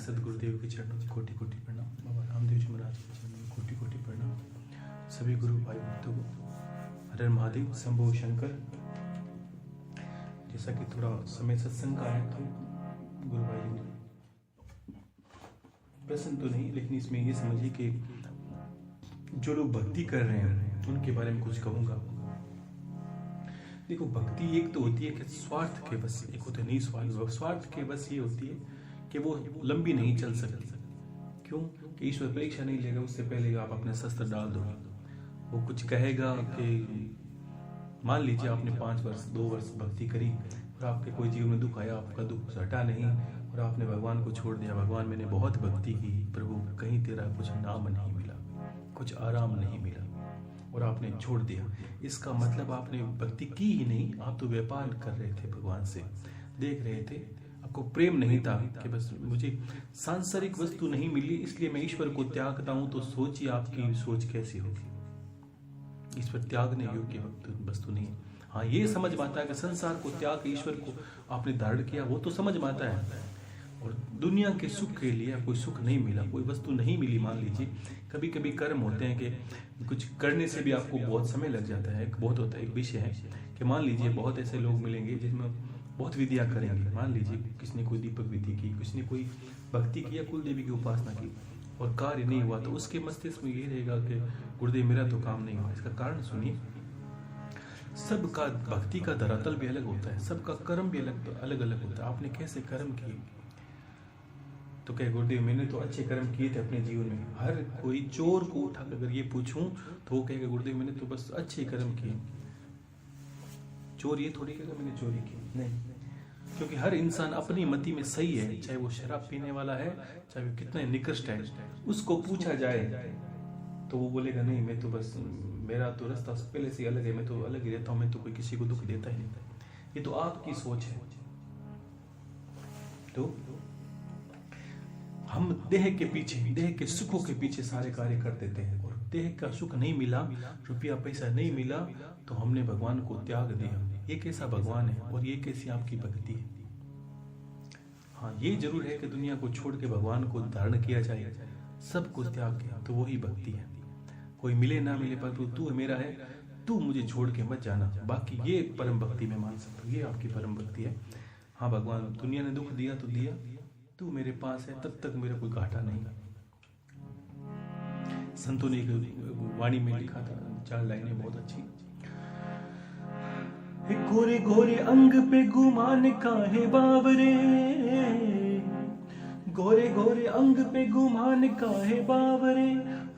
सदगुरुदेव के चरणों में कोटि कोटि प्रणाम। बाबा रामदेव जी महाराज के चरणों में कोटि कोटि प्रणाम। सभी गुरु भाई भक्तों को हर हर महादेव, शंभो शंकर। जैसा कि थोड़ा समय सत्संग का है तो गुरु भाई प्रसन्न तो नहीं, लेकिन इसमें ये समझिए कि जो लोग भक्ति कर रहे हैं उनके बारे में कुछ कहूंगा। देखो, भक्ति एक तो होती है कि स्वार्थ के बस, एक होता है नहीं स्वार्थ के बस ये होती है कि वो लंबी नहीं चल सकती। क्यों? कि ईश्वर परीक्षा नहीं लेगा उससे पहले आप अपने शस्त्र डाल दोगे। वो कुछ कहेगा कि मान लीजिए आपने 5 वर्ष 2 वर्ष भक्ति करी और आपके कोई जीवन में दुख आया, आपका दुख हटा नहीं और आपने भगवान को छोड़ दिया। भगवान, मैंने बहुत भक्ति की प्रभु, कहीं तेरा कुछ नाम नहीं मिला, कुछ आराम नहीं मिला, और आपने छोड़ दिया। इसका मतलब आपने भक्ति की ही नहीं, आप तो व्यापार कर रहे थे भगवान से, देख रहे थे। आपको प्रेम नहीं था कि बस मुझे सांसारिक वस्तु नहीं मिली इसलिए मैं ईश्वर को त्यागता हूं। तो सोचिए आपकी सोच कैसी होगी। ईश्वर त्यागने योग्य वस्तु नहीं है। हाँ, ये समझ में आता है कि संसार को त्याग ईश्वर को आपने धारण किया, वो तो समझ में आता है। और दुनिया के सुख के लिए कोई सुख नहीं मिला, कोई वस्तु नहीं मिली। मान लीजिए कभी कभी कर्म होते हैं कि कुछ करने से भी आपको बहुत समय लग जाता है। एक विषय है कि मान लीजिए बहुत ऐसे लोग मिलेंगे जिसमें बहुत विधियां करेंगे। मान लीजिए किसने कोई दीपक विधि की, किसने कोई भक्ति की या कुल देवी की उपासना की और कार्य नहीं हुआ, तो उसके मस्तिष्क में ये रहेगा कि गुरुदेव मेरा तो काम नहीं हुआ। इसका कारण सुनिए, सबका भक्ति का धरातल भी अलग होता है, सबका कर्म भी अलग अलग होता है। आपने कैसे कर्म किए, तो कहे गुरुदेव मैंने तो अच्छे कर्म किए थे अपने जीवन में। हर कोई चोर को उठा अगर ये पूछूं तो वो कहेगा गुरुदेव मैंने तो बस अच्छे कर्म किए। चोर ये थोड़ी कहेगा मैंने चोरी की, नहीं, क्योंकि हर इंसान अपनी मति में सही है। चाहे वो शराब पीने वाला है, चाहे वो कितना निकृष्ट है, उसको पूछा जाए तो वो बोलेगा नहीं, मैं तो बस, मेरा तो रास्ता पहले से अलग है, मैं तो अलग ही रहता हूँ, मैं तो कोई किसी को दुख देता ही नहीं। ये तो आपकी सोच है। तो हम देह के पीछे, देह के सुखों के पीछे सारे कार्य कर देते हैं, और देह का सुख नहीं मिला, रुपया पैसा नहीं मिला, तो हमने भगवान को त्याग दिया। ये कैसा भगवान है और ये कैसी आपकी भक्ति है? हाँ, ये जरूर है कि दुनिया को छोड़ के भगवान को धारण किया जाए, सब कुछ त्याग किया, तो वही भक्ति है। कोई मिले ना मिले पर तू मेरा है, तू मुझे छोड़ के मत जाना, बाकी ये परम भक्ति में मान सकता हूँ, ये आपकी परम भक्ति है। हाँ भगवान, दुनिया ने दुख दिया तो दिया, तू मेरे पास है तब तक मेरा कोई घाटा नहीं। संतों ने एक वाणी में लिखा था 4 लाइनें बहुत अच्छी। गोरे गोरे अंग पे गुमान काहे बावरे, गोरे गोरे अंग पे गुमान काहे बावरे,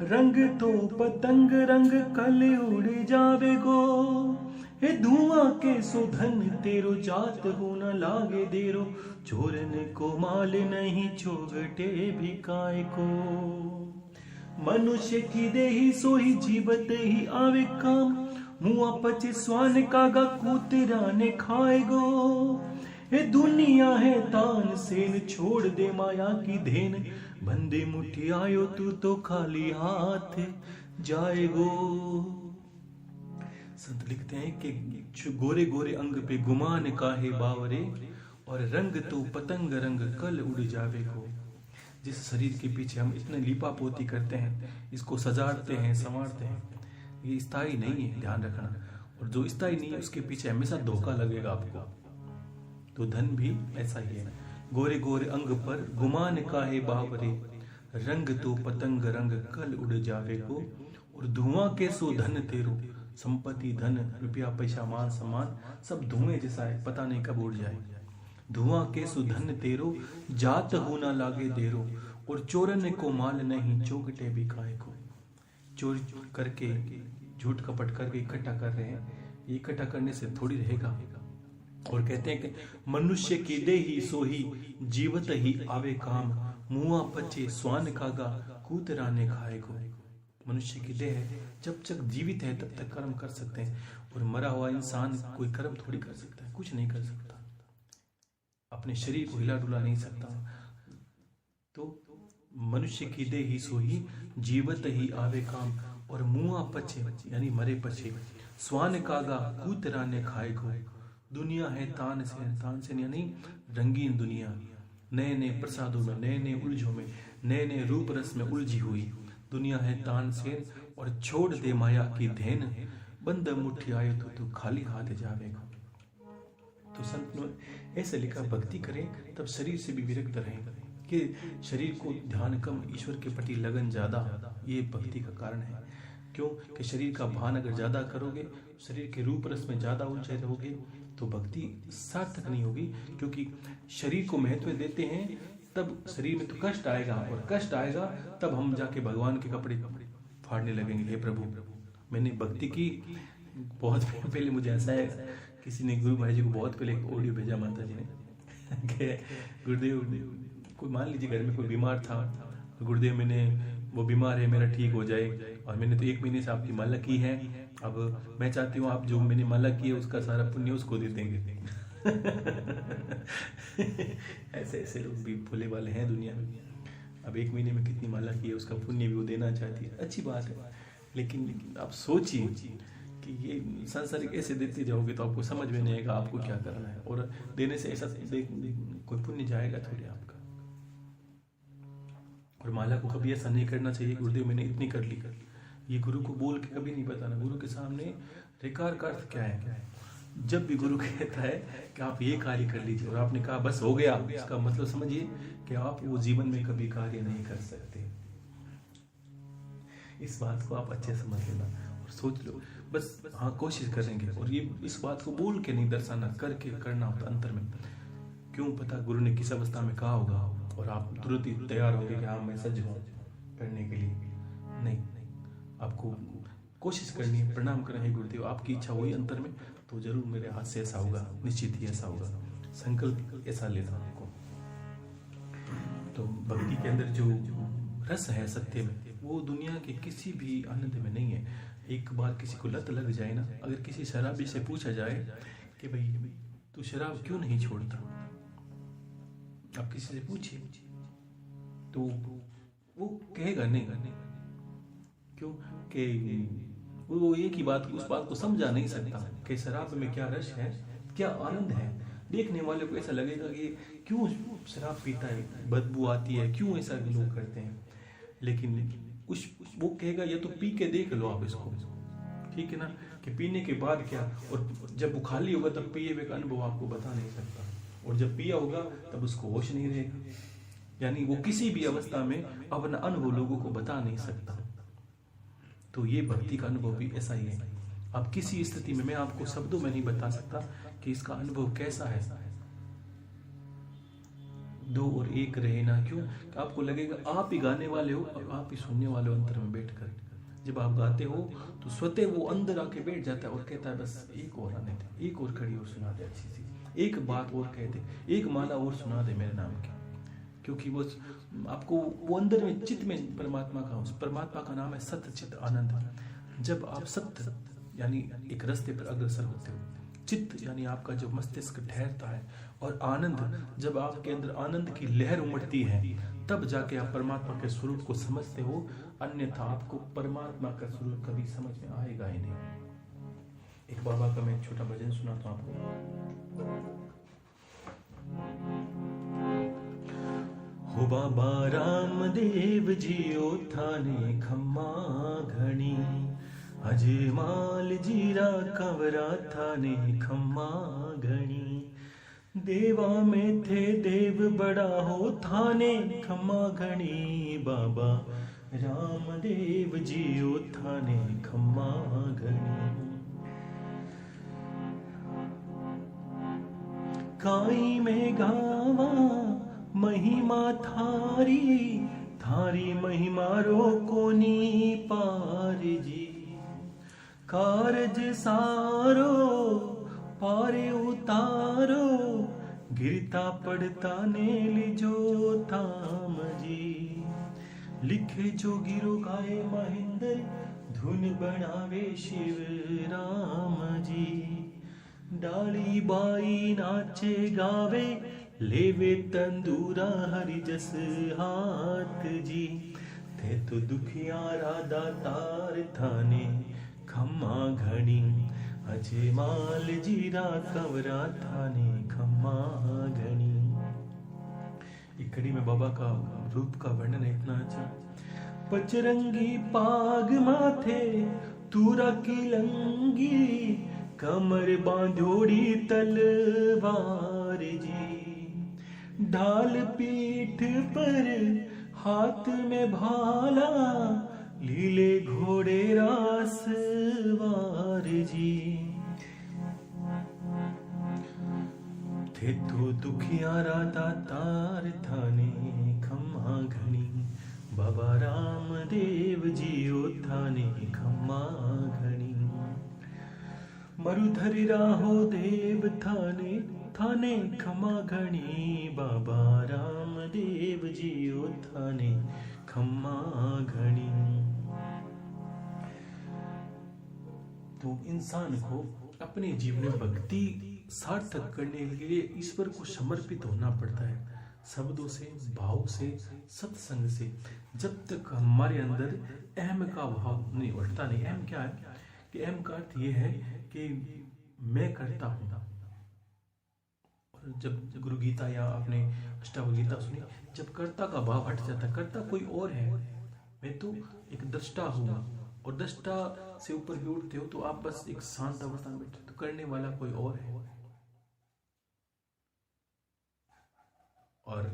रंग तो पतंग रंग कल उड़ जावे गो, हे धुआं के सुधन तेरो जात हो न लागे देरो, चोरन को माल नहीं चोगटे भी काय को। मनुष्य की देही सोही जीवत ही आवे काम, मुआ पचे स्वान कागा कूतरा ने खाए गो, हे दुनिया है तान सेन छोड़ दे माया की धेन, बंदे मुट्ठी आयो तू तो खाली हाथ जाएगो। संत लिखते हैं कि गोरे गोरे अंग पे गुमान काहे बावरे, और रंग तो पतंग रंग कल उड़ जावे को। जिस शरीर के पीछे हम इतने लिपा पोती करते हैं, इसको सजाड़ते हैं, संवारते हैं, ये स्थायी नहीं है, ध्यान रखना। और जो स्थायी नहीं है उसके पीछे हमेशा धोखा लगेगा आपको। तो धन भी ऐसा ही है। गोरे गोरे अंग पर गुमान काहे बावरे, रंग तो पतंग रंग कल उड़ जावे को, और धुआं के सो धन तेरो, संपत्ति धन रुपया पैसा मान सम्मान सब धुएं जैसा है, पता नहीं कब उड़ जाए। धुआं के सो धन तेरो, जात हो ना लागे देरो, और चोरन को माल नहीं चौगटे भी खाए को। चोरी करके झूठ कपट करके इकट्ठा कर रहे हैं, ये इकट्ठा करने से थोड़ी रहेगा। और कहते हैं कि मनुष्य की देही सोही जीवत ही आवे काम, मुआ पचे स्वान कागा कूतरा ने खाए को। मनुष्य की देह जब तक जीवित है तब तक कर्म कर सकते हैं, और मरा हुआ इंसान कोई कर्म थोड़ी कर सकता है, कुछ नहीं कर सकता, अपने शरीर को हिला डुला नहीं सकता। तो मनुष्य की देही सोही जीवत ही आवे काम, और मुआ पचे यानी मरे पचे, स्वान कागा कूतरा ने खाए को। दुनिया है तान से यानी रंगीन दुनिया, नए नए प्रसादों में, नए नए उलझों में, नए नए रूप रस में उलझी हुई दुनिया है तानसेन, और छोड़ दे माया की धेन, बंद मुट्ठी आए तो तू खाली हाथ जावेगा। तो संत ने ऐसे लिखा, भक्ति करें तब शरीर से भी विरक्त रहें, कि शरीर को ध्यान कम, ईश्वर के प्रति लगन ज्यादा, ये भक्ति का कारण है। क्यों कि शरीर का भान अगर ज्यादा करोगे, शरीर के रूप रस में ज्यादा उलझे रहोगे, तो भक्ति सार्थक नहीं होगी। क्योंकि शरीर को महत्व देते हैं तब शरीर में तो कष्ट आएगा, और कष्ट आएगा तब हम जाके भगवान के कपड़े फाड़ने लगेंगे। हे प्रभु, मैंने भक्ति की बहुत पहले, मुझे ऐसा है, किसी ने गुरु भाई जी को बहुत पहले एक ऑडियो भेजा माता जी ने कि गुरुदेव, कोई मान लीजिए घर में कोई बीमार था, तो गुरुदेव मैंने, वो बीमार है, मेरा ठीक हो जाए, और मैंने तो 1 महीने से आपकी माला की है, अब मैं चाहती हूँ आप जो मैंने माला की है उसका सारा पुण्य उसको दे देंगे। ऐसे ऐसे लोग भी भोले वाले हैं दुनिया में। अब 1 महीने में कितनी माला की है उसका पुण्य भी वो देना चाहती है, अच्छी बात है। लेकिन आप सोचिए कि ये सांसारिक ऐसे देते जाओगे तो आपको समझ में नहीं आएगा आपको क्या करना है, और देने से ऐसा कोई पुण्य जाएगा थोड़ी आपका। और माला को कभी ऐसा नहीं करना चाहिए, गुरुदेव मैंने इतनी कर ली, ये गुरु को बोल के कभी नहीं बताना। गुरु के सामने रिकार का अर्थ क्या है? जब भी गुरु कहता है कि आप ये कार्य कर लीजिए और आपने कहा बस हो गया, इसका मतलब समझिए कि आप वो जीवन में कभी कार्य नहीं कर सकते। इस बात को आप अच्छे समझ लेना और सोच लो, बस हाँ कोशिश करेंगे, और ये इस बात को बोल के नहीं दर्शाना, करके करना होता अंतर में। क्यों पता गुरु ने किस अवस्था में कहा होगा और आप तुरंत ही तैयार होंगे कि हाँ मैं सज्ज हूँ करने के लिए। नहीं, आपको कोशिश करनी है, प्रणाम करना है गुरुदेव, आपकी इच्छा हुई अंतर में तो जरूर मेरे हाथ से ऐसा होगा, निश्चित ही ऐसा होगा, संकल्प ऐसा लेना आपको। तो भक्ति के अंदर जो रस है सत्य में, वो दुनिया के किसी भी आनंद में नहीं है। एक बार किसी को लत लग जाए ना, अगर किसी शराबी से पूछा जाए कि भाई तू शराब क्यों नहीं छोड़ता, आप किसी से पूछिए तो वो कहेगा नहीं। क्यों कि वो एक ही बात, उस बात को समझा नहीं सकता कि शराब में क्या रस है, क्या आनंद है। देखने वाले को ऐसा लगेगा कि क्यों शराब पीता है, बदबू आती है, क्यों ऐसा लोग करते हैं। लेकिन वो कहेगा ये तो पी के देख लो आप इसको, ठीक है ना, कि पीने के बाद क्या, और जब वो खाली होगा तब पिए हुए का अनुभव आपको बता नहीं सकता, और जब पिया होगा तब उसको होश नहीं रहेगा। यानी वो किसी भी अवस्था में अपना अनुभव लोगों को बता नहीं सकता। तो ये भक्ति का अनुभव भी ऐसा ही है। अब किसी स्थिति में मैं आपको शब्दों में नहीं बता सकता कि इसका अनुभव कैसा है। 2 और 1 रहे ना, क्यों कि आपको लगेगा आप ही गाने वाले हो और आप ही सुनने वाले हो अंतर में बैठकर। जब आप गाते हो तो स्वतः वो अंदर आके बैठ जाता है और कहता है बस एक और आने दे, एक और खड़ी और सुना दे, अच्छी सी एक बात और कह दे, एक माला और सुना दे मेरे नाम की। क्योंकि वो आपको वो अंदर में चित्त में परमात्मा का, उस परमात्मा का नाम है सत्य चित्त आनंद। जब आप सत्य यानी एक रास्ते पर अग्रसर होते हो, चित्त यानी आपका जो मस्तिष्क ठहरता है, और आनंद जब आपके अंदर आनंद की लहर उमड़ती है, तब जाके आप परमात्मा के स्वरूप को समझते हो। अन्यथा आपको परमात्मा का स्वरूप कभी समझ में आएगा ही नहीं। एक बाबा का मैं छोटा भजन सुनाता हूं आपको। हो बाबा रामदेव जियो थाने खम्मा घणी, अजमाल जीरा कंवरा थाने खम्मा घणी, देवा में थे देव बड़ा हो थाने खम्मा घणी, बाबा रामदेव जियो थाने खम्मा घणी। काई में गावा महिमा थारी, थारी महिमा रो कोनी पार जी, कारज सारो पारे उतारो, गिरता पड़ता ने लीजो थाम जी, लिखे जो गिरो गाए महेंद्र, धुन बनावे शिव राम जी, डाली बाई नाचे गावे, लेवे तंदूरा हरि जस हाथ जी, थे तो दुखियारा दातार थाने खम्मा घणी, अजमाल जीरा कंवरा थाने खम्मा घणी। एक कड़ी में बाबा का रूप का वर्णन है इतना अच्छा। पचरंगी पाग माथे तूरा की लंगी, कमर बांधोड़ी तलवार जी, ढाल पीठ पर हाथ में भाला, लीले घोड़े रासवार जी। थे तो दुखियारा दातार थाने खम्मा घनी, बाबा रामदेव जी ओ थाने खम्मा घनी। मरुधरी राहो देव थाने थाने खम्मा घनी, बाबा रामदेव जी ओ थाने खम्मा घनी। तो इंसान को अपने जीवन में भक्ति सार्थक करने के लिए ईश्वर को समर्पित होना पड़ता है, शब्दों से, भाव से, सत्संग से। जब तक हमारे अंदर अहम का भाव नहीं उठता नहीं। अहम क्या है कि अहम का अर्थ ये है कि मैं करता हूं। और जब गुरु गीता या आपने अष्टावक्र गीता सुनी, जब कर्ता का भाव हट जाता, कर्ता कोई और है, मैं तो एक दृष्टा हूँ, और दृष्टा से ऊपर भी उठते हो तो आप बस एक शांत अवस्था में बैठे, तो करने वाला कोई और है। और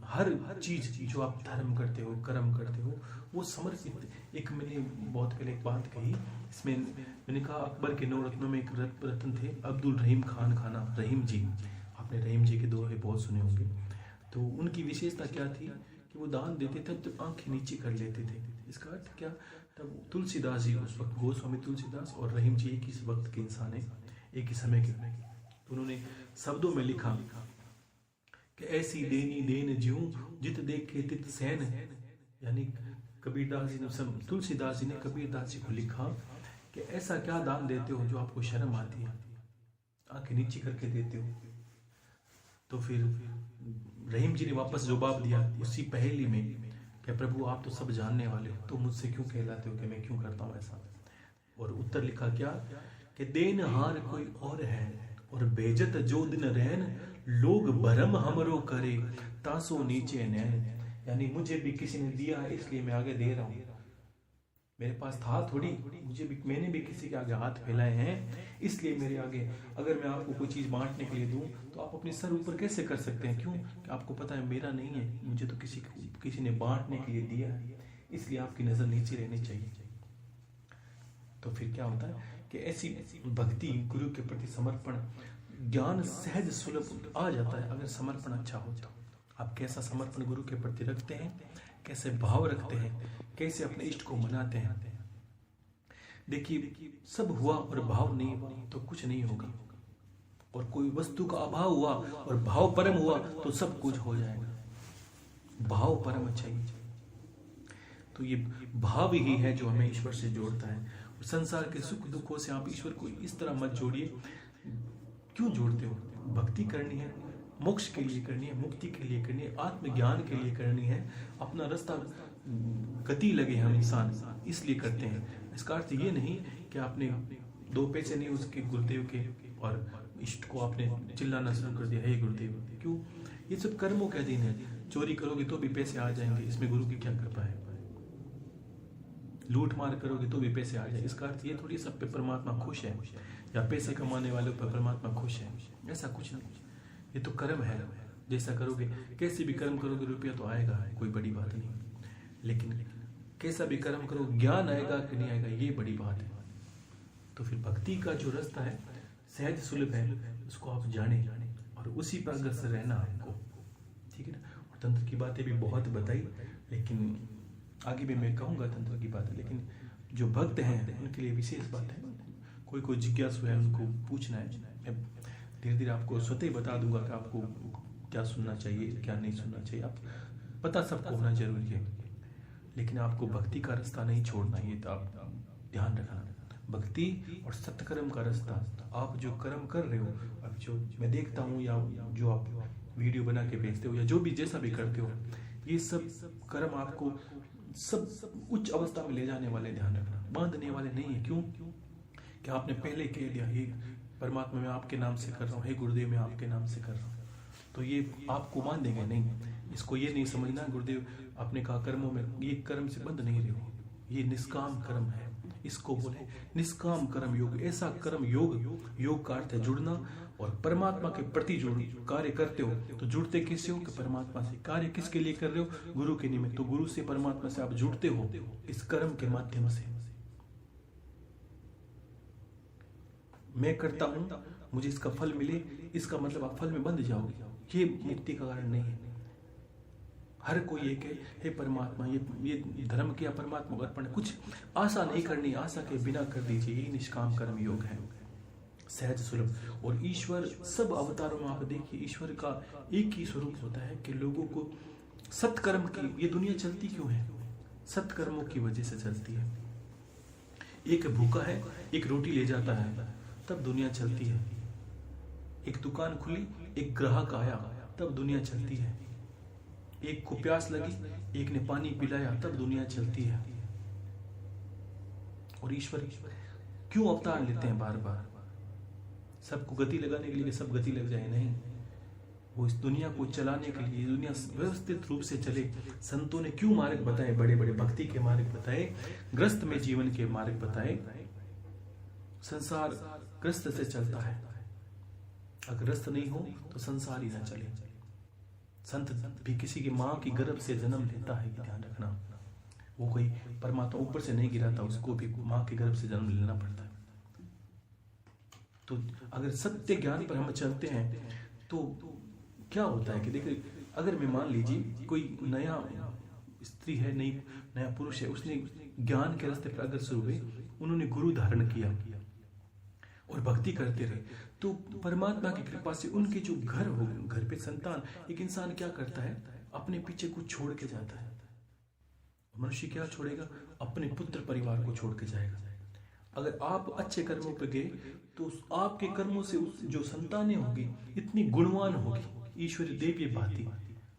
हर चीज जो आप धर्म करते हो, कर्म करते हो, वो समर्पित। एक मैंने बहुत पहले एक बात कही, इसमें मैंने कहा अकबर के 9 रत्नों में एक रत्न थे अब्दुल रहीम खान खाना, रहीम जी। आपने रहीम जी के दोहे बहुत सुने होंगे। तो उनकी विशेषता क्या थी कि वो दान देते थे तो आंखें नीचे कर लेते थे। इसका अर्थ क्या, तब तुलसीदास जी उस वक्त, गोस्वामी तुलसीदास और रहीम जी एक ही वक्त के इंसान है, एक ही समय के। तो उन्होंने शब्दों में लिखा कि ऐसी देनी देन ज्यूं जित देखे तित सैन। यानी कबीरदास जी ने, तुलसीदास जी ने कबीरदास जी को लिखा कि ऐसा क्या दान देते हो जो आपको शर्म आती है, आंखें नीचे करके देते हो। तो फिर रहीम जी ने वापस जवाब दिया उसी पहेली में कि प्रभु आप तो सब जानने वाले हो, तो मुझसे क्यों कहलाते हो कि मैं क्यों करता हूँ ऐसा। और उत्तर लिखा क्या कि देनहार कोई और है, और बेजत जो दिन रहन, लोग भरम हमरो करे तासो नीचे नैन। यानी मुझे भी किसी ने दिया है इसलिए मैं आगे दे रहा हूँ, मेरे पास था थोड़ी, मैंने भी किसी के आगे हाथ फैलाए हैं इसलिए मेरे आगे। अगर मैं आपको कोई चीज बांटने के लिए दूं तो आप अपने सर ऊपर कैसे कर सकते हैं? क्यों कि आपको पता है मेरा नहीं है, मुझे तो किसी ने बांटने के लिए दिया है, इसलिए आपकी नजर नीचे रहनी चाहिए। तो फिर क्या होता है कि ऐसी भक्ति, गुरु के प्रति समर्पण, ज्ञान सहज सुलभ आ जाता है अगर समर्पण अच्छा हो तो। आप कैसा समर्पण गुरु के प्रति रखते हैं, कैसे भाव रखते हैं, कैसे अपने इष्ट को मनाते हैं। देखिए सब हुआ और भाव नहीं हुआ तो कुछ नहीं होगा, और कोई वस्तु का अभाव हुआ और भाव परम हुआ तो सब कुछ हो जाएगा। भाव परम चाहिए। तो ये भाव ही है जो हमें ईश्वर से जोड़ता है। संसार के सुख दुखों से आप ईश्वर को इस तरह मत जोड़िए। क्यों जोड़ते हो? भक्ति करनी है, मोक्ष के लिए करनी है, मुक्ति के लिए करनी है, आत्मज्ञान के लिए करनी है, अपना रास्ता गति लगे हम इंसान इसलिए करते हैं। इसका अर्थ ये नहीं कि आपने 2 पैसे नहीं उसके गुरुदेव के और इष्ट को आपने चिल्लाना शुरू कर दिया, हे गुरुदेव। क्यों? ये सब कर्मों के अधीन है। चोरी करोगे तो भी पैसे आ जाएंगे, इसमें गुरु की क्या कृपा है? लूट मार करोगे तो भी पैसे आ जाए, इसका अर्थ ये थोड़ी सब पे परमात्मा खुश है या पैसे कमाने वालों पर परमात्मा खुश है, ऐसा कुछ नहीं। ये तो कर्म है, जैसा करोगे, कैसे भी कर्म करोगे रुपया तो आएगा, कोई बड़ी बात नहीं। लेकिन कैसा भी कर्म करो, ज्ञान आएगा कि नहीं आएगा ये बड़ी बात है। तो फिर भक्ति का जो रास्ता है सहज सुलभ है, उसको आप जाने और उसी पर अग्रसर रहना आपको, ठीक है ना। और तंत्र की बातें भी बहुत बताई, लेकिन आगे भी मैं कहूँगा तंत्र की बातें। लेकिन जो भक्त हैं उनके लिए विशेष बात है, कोई जिज्ञासु है उनको पूछना है। मैं धीरे धीरे आपको स्वतः ही बता दूंगा कि आपको क्या सुनना चाहिए, क्या नहीं सुनना चाहिए। आप पता सबको होना जरूरी है, लेकिन आपको भक्ति का रास्ता नहीं छोड़ना, ये तो आप ध्यान रखना। भक्ति और सत्कर्म का रास्ता, आप जो कर्म कर रहे हो, अब जो मैं देखता हूँ या जो आप वीडियो बना के भेजते हो या जो भी जैसा भी करते हो, ये सब कर्म आपको सब उच्च अवस्था में ले जाने वाले, ध्यान रखना, बांधने वाले नहीं है। क्यों कि आपने पहले कह दिया, हे परमात्मा मैं आपके नाम से कर रहा हूँ, हे गुरुदेव मैं आपके नाम से कर रहा हूँ, तो ये आपको मान देंगे नहीं। इसको ये नहीं समझना गुरुदेव आपने कहा कर्मों में, ये कर्म से बंद नहीं रहो, ये निष्काम कर्म है, इसको बोले निष्काम कर्म योग। ऐसा कर्म योग, योग का अर्थ है जुड़ना, और परमात्मा के प्रति जुड़ कार्य करते हो तो जुड़ते किससे हो कि परमात्मा से। कार्य किसके लिए कर रहे हो? गुरु के निमित्त। तो गुरु से परमात्मा से आप जुड़ते हो इस कर्म के माध्यम से। मैं करता हूं मुझे इसका फल मिले, इसका मतलब आप फल में बंध जाओगे, ये मुक्ति का कारण नहीं है। हर कोई एक है, हे परमात्मा ये धर्म किया परमात्मा को अर्पण, कुछ आशा नहीं करनी, आशा के बिना कर दीजिए, यही निष्काम कर्म योग है, सहज सुलभ। और ईश्वर सब अवतारों में आप देखिए ईश्वर का एक ही स्वरूप होता है कि लोगों को सत्कर्म की, ये दुनिया चलती क्यों है? सत्कर्मों की वजह से चलती है। एक भूखा है, एक रोटी ले जाता है, तब दुनिया चलती है। एक दुकान खुली, एक ग्राहक आया, तब दुनिया चलती है। एक को प्यास लगी, एक ने पानी पिलाया, तब दुनिया चलती है। और ईश्वर क्यों अवतार लेते हैं बार बार? सबको गति लगाने के लिए, सब गति लग जाए नहीं, वो इस दुनिया को चलाने के लिए, दुनिया व्यवस्थित रूप से चले। संतों ने क्यों मार्ग बताए? बड़े बड़े भक्ति के मार्ग बताए, ग्रस्त में जीवन के मार्ग बताए। संसार ग्रस्त से चलता है, अगर ग्रस्त नहीं हो तो संसार ही ना चले। संत भी किसी की माँ की गर्भ से जन्म लेता है, ध्यान रखना। वो कोई परमात्मा ऊपर से नहीं गिराता, उसको भी माँ के गर्भ से जन्म लेना पड़ता है। तो अगर सत्य ज्ञान पर हम चलते हैं तो क्या होता है कि देखिए, अगर मैं मान लीजिए कोई नया स्त्री है, नया पुरुष है, उसने ज्ञान के रास्ते पर अग्रसर हुए, उन्होंने गुरु धारण किया और भक्ति करते रहे, तो परमात्मा की कृपा से उनके जो घर हो, घर पे संतान, एक इंसान क्या करता है, अपने पीछे कुछ छोड़ के जाता है। मनुष्य क्या छोड़ेगा? अपने पुत्र परिवार को छोड़ के जाएगा। अगर आप अच्छे कर्मों पे गए तो आपके कर्मों से जो संतानें होगी इतनी गुणवान होगी, ईश्वरी देवी भांति,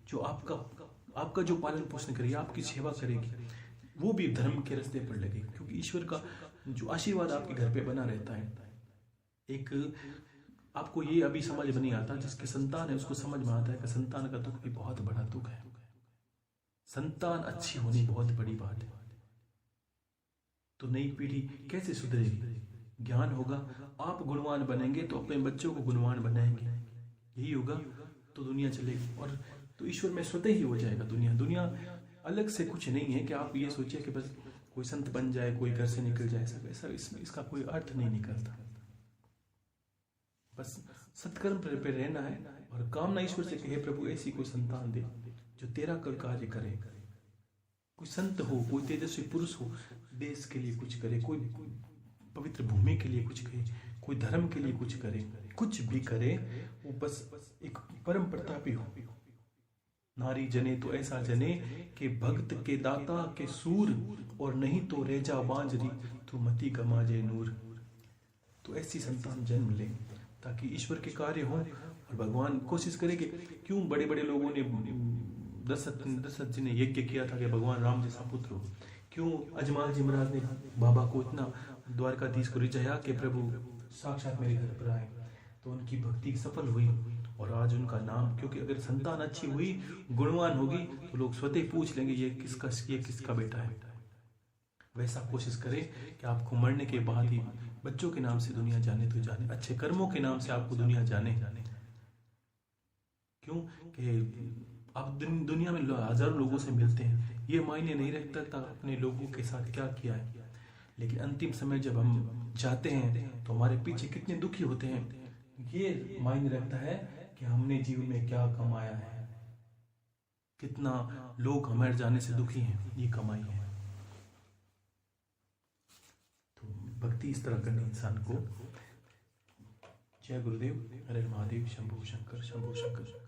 जो आपका जो पालन पोषण करेगी, आपकी सेवा करेगी, वो भी धर्म के रास्ते पर लगेगी, क्योंकि ईश्वर का जो आशीर्वाद आपके घर पे बना रहता है। एक आपको ये अभी समझ में नहीं आता, जिसकी संतान है उसको समझ में आता है कि संतान का दुख भी बहुत बड़ा दुख है। संतान अच्छी होनी बहुत बड़ी बात है। तो नई पीढ़ी कैसे सुधरेगी? ज्ञान होगा, आप गुणवान बनेंगे तो अपने बच्चों को गुणवान बनाएंगे, यही होगा तो दुनिया चलेगी। और तो ईश्वर में स्वतः ही हो जाएगा। दुनिया अलग से कुछ नहीं है कि आप ये सोचिए कि बस कोई संत बन जाए, कोई घर से निकल जाए, ऐसा इसका कोई अर्थ नहीं निकलता। बस सत्कर्म पे रहना है और कामना ईश्वर से कहे, प्रभु ऐसी कोई संतान दे जो तेरा कार्य करे। कोई संत हो, कोई तेजस्वी पुरुष हो, देश के लिए कुछ करे, कोई पवित्र भूमि के लिए कुछ करे, कोई धर्म के लिए कुछ करे, कुछ भी करे, वो बस एक परम प्रतापी हो। नारी जने तो ऐसा जने कि भक्त के दाता के सूर, और नहीं तो रेजा बांजरी तू मती गमा जे नूर। तो ऐसी संतान जन्म ले ताकि ईश्वर के कार्य हो। और भगवान कोशिश करे कि क्यों बड़े बड़े लोगों ने, दशरथ जी ने यज्ञ किया था कि भगवान राम जैसा पुत्र हो, क्यों अजमाल जी महाराज ने बाबा को इतना, द्वारकाधीश को रिझाया कि प्रभु साक्षात मेरे घर पर आए, तो उनकी भक्ति सफल हुई और आज उनका नाम, क्योंकि अगर संतान अच्छी हुई, गुणवान होगी, तो लोग स्वतः पूछ लेंगे ये किसका बेटा है। वैसा कोशिश करें कि आपको मरने के बाद ही बच्चों के नाम से दुनिया जाने तो जाने, अच्छे कर्मों के नाम से आपको दुनिया जाने। क्यों कि आप दुनिया में हजारों लोगों से मिलते हैं, ये मायने नहीं रखता था अपने लोगों के साथ क्या किया है, लेकिन अंतिम समय जब हम जाते हैं तो हमारे पीछे कितने दुखी होते हैं, ये मायने रखता है कि हमने जीवन में क्या कमाया है, कितना लोग हमारे जाने से दुखी हैं, ये कमाई है। तो भक्ति इस तरह करनी इंसान को। जय गुरुदेव। हरे महादेव। शंभू शंकर शंभू शंकर।